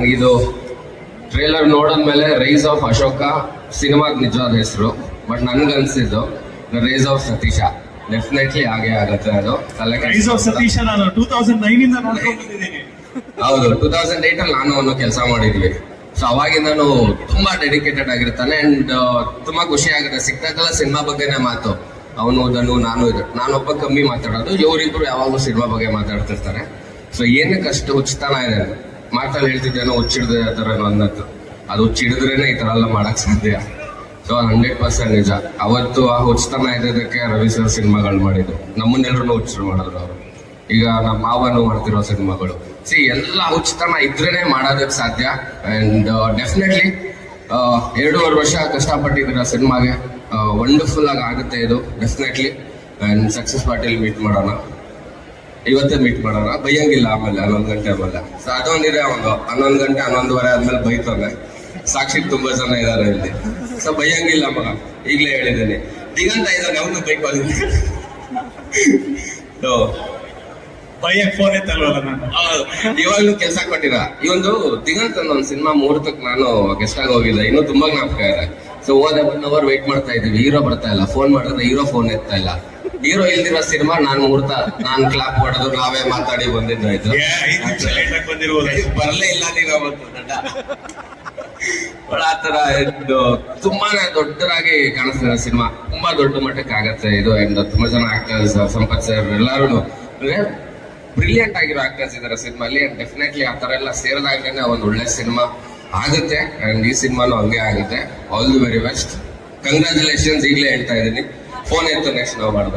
ನನಗಿದು ಟ್ರೇಲರ್ ನೋಡಿದ್ಮೇಲೆ rise of Ashoka ಸಿನಿಮಾದ ನಿಜವಾದ ಹೆಸರು. ಬಟ್ ನನ್ಗನ್ಸಿದ್ದು the rise of Satisha. Definitely ಹಾಗೆ ಆಗತ್ತೆ ಅದು. ರೈಸ್ ಆಫ್ ಸತೀಶ ನಾನು 2009 ಇಂದ ನೋಡ್ಕೊಂಡು ಬಂದಿದ್ದೀನಿ. ಹೌದು, 2008 ಅಲ್ಲಿ ನಾನು ಅವನು ಕೆಲಸ ಮಾಡಿದ್ವಿ. ಸೊ ಅವಾಗಿಂದನು ತುಂಬಾ ಡೆಡಿಕೇಟೆಡ್ ಆಗಿರ್ತಾನೆ. ಅಂಡ್ ತುಂಬಾ ಖುಷಿ ಆಗುತ್ತೆ ಸಿಕ್ಕಾಗಲ್ಲ ಸಿನಿಮಾ ಬಗ್ಗೆನೇ ಮಾತು. ಅವನು ಧನು ನಾನೊಬ್ಬ ಕಮ್ಮಿ ಮಾತಾಡೋದು, ಇವರಿಬ್ರು ಯಾವಾಗಲೂ ಸಿನಿಮಾ ಬಗ್ಗೆ ಮಾತಾಡ್ತಿರ್ತಾರೆ. ಸೊ ಏನಕ್ಕೆ ಅಷ್ಟು ಹುಚ್ಚತನ ಇದೆ, ಮಾತಲ್ಲಿ ಹೇಳ್ತಿದ್ದೇನೋ ಹುಚ್ಚಿಡ್ದೆ ಆ ಥರ ಅನ್ನೋದು. ಅದು ಹುಚ್ಚಿಡಿದ್ರೇನೆ ಈ ಥರ ಎಲ್ಲ ಮಾಡಕ್ ಸಾಧ್ಯ. ಸೊ 100% ನಿಜ. ಅವತ್ತು ಆ ಹುಚ್ಚತನ ಇದ್ದದಕ್ಕೆ ರವಿ ಸರ್ ಸಿನಿಮಾಗಳು ಮಾಡಿದ್ರು, ನಮ್ಮನ್ನೆಲ್ಲರೂ ಹುಚ್ಚರು ಮಾಡಿದ್ರು ಅವರು. ಈಗ ನಮ್ಮ ಮಾವನು ಮಾಡ್ತಿರೋ ಸಿನಿಮಾಗಳು ಎಲ್ಲ ಹುಚ್ಚತನ ಇದ್ರೇನೆ ಮಾಡೋದಕ್ಕೆ ಸಾಧ್ಯ. ಅಂಡ್ ಡೆಫಿನೆಟ್ಲಿ 2.5 ವರ್ಷ ಕಷ್ಟಪಟ್ಟಿದ್ದೀರ ಸಿನಿಮಾಗೆ. ವಂಡರ್ಫುಲ್ ಆಗಿ ಆಗುತ್ತೆ ಇದು ಡೆಫಿನೆಟ್ಲಿ. ಅಂಡ್ ಸಕ್ಸಸ್ ಪಾರ್ಟಿಲಿ ಮೀಟ್ ಮಾಡೋಣ, ಇವತ್ತೇ ಮೀಟ್ ಮಾಡೋಣ. ಬೈಯಂಗಿಲ್ಲ ಆಮೇಲೆ 11 ಗಂಟೆ ಆಮೇಲೆ. ಸೊ ಅದೊಂದಿದೆ, ಒಂದು 11 ಗಂಟೆ 11:30 ಆದ್ಮೇಲೆ ಬೈತಾನೆ. ಸಾಕ್ಷಿಗೆ ತುಂಬಾ ಜನ ಇದಾರೆ ಇಲ್ಲಿ. ಸೊ ಬೈಯಂಗಿಲ್ಲ ಮಗ, ಈಗಲೇ ಹೇಳಿದ್ದೀನಿ. ದಿಗಂತ ಇದ್ದಾನೆ, ಅವನು ಬೈಕ್ ಬಂದಿದ್ದೀನಿ. ಬೈಯಕ್ ಫೋನ್ ಎತ್ತಲ್ವಲ್ಲ ನಾನು. ಇವಾಗ್ಲೂ ಕೆಲಸ ಕೊಟ್ಟಿರ. ಈ ಒಂದು ದಿಗಂತ್ ಅನ್ನೋ ಒಂದು ಸಿನಿಮಾ ಮುಹೂರ್ತಕ್ಕೆ ನಾನು ಗೆಸ್ಟ್ ಆಗಿ ಹೋಗಿದ್ದೆ, ಇನ್ನೂ ತುಂಬಾ ಜ್ಞಾಪಕ ಇದೆ. ಸೊ ಹೋದೆ 1 hour ವೇಟ್ ಮಾಡ್ತಾ ಇದ್ದೀವಿ, ಹೀರೋ ಬರ್ತಾ ಇಲ್ಲ. ಫೋನ್ ಮಾಡಿದ್ರೆ ಹೀರೋ ಫೋನ್ ಎತ್ತಾ ಇಲ್ಲ. ಹೀರೋ ಇಲ್ದಿರೋ ಸಿನಿಮಾ ನಾನು ಕ್ಲಾಪ್ ಹೊಡೆದು ನಾವೇ ಮಾತಾಡಿ ಬಂದಿದ್ದಾಯ್ತು. ಬರ್ಲೇ ಇಲ್ಲ ನೀನು ಅವತ್ತು ದಡ್ಡ. ಆತರ ತುಂಬಾನೇ ದೊಡ್ಡದಾಗಿ ಕಾಣಿಸ್ತಿದೆ ಸಿನಿಮಾ. ತುಂಬಾ ದೊಡ್ಡ ಮಟ್ಟಕ್ಕೆ ಆಗತ್ತೆ ಇದು. ಅಂಡ್ ತುಂಬಾ ಜನ ಆಕ್ಟರ್ಸ್, ಸಂಪತ್ ಸರ್ ಎಲ್ಲರೂ ಬ್ರಿಲಿಯಂಟ್ ಆಗಿರೋ ಆಕ್ಟರ್ಸ್ ಇದಾರೆ ಸಿನಿಮಾಲಿ. ಅಂಡ್ ಡೆಫಿನೆಟ್ಲಿ ಆ ತರ ಎಲ್ಲ ಸೇರಿದಾಗ್ಲೇನೆ ಒಂದು ಒಳ್ಳೆ ಸಿನಿಮಾ ಆಗುತ್ತೆ. ಅಂಡ್ ಈ ಸಿನಿಮಾನು ಹಂಗೆ ಆಗುತ್ತೆ. All the very best, congratulations. ಈಗಲೇ ಹೇಳ್ತಾ ಇದ್ದೀನಿ, ಫೋನ್ ಎತ್ತು ನೆಕ್ಸ್ಟ್ ನಾವು ಮಾಡ್ದ.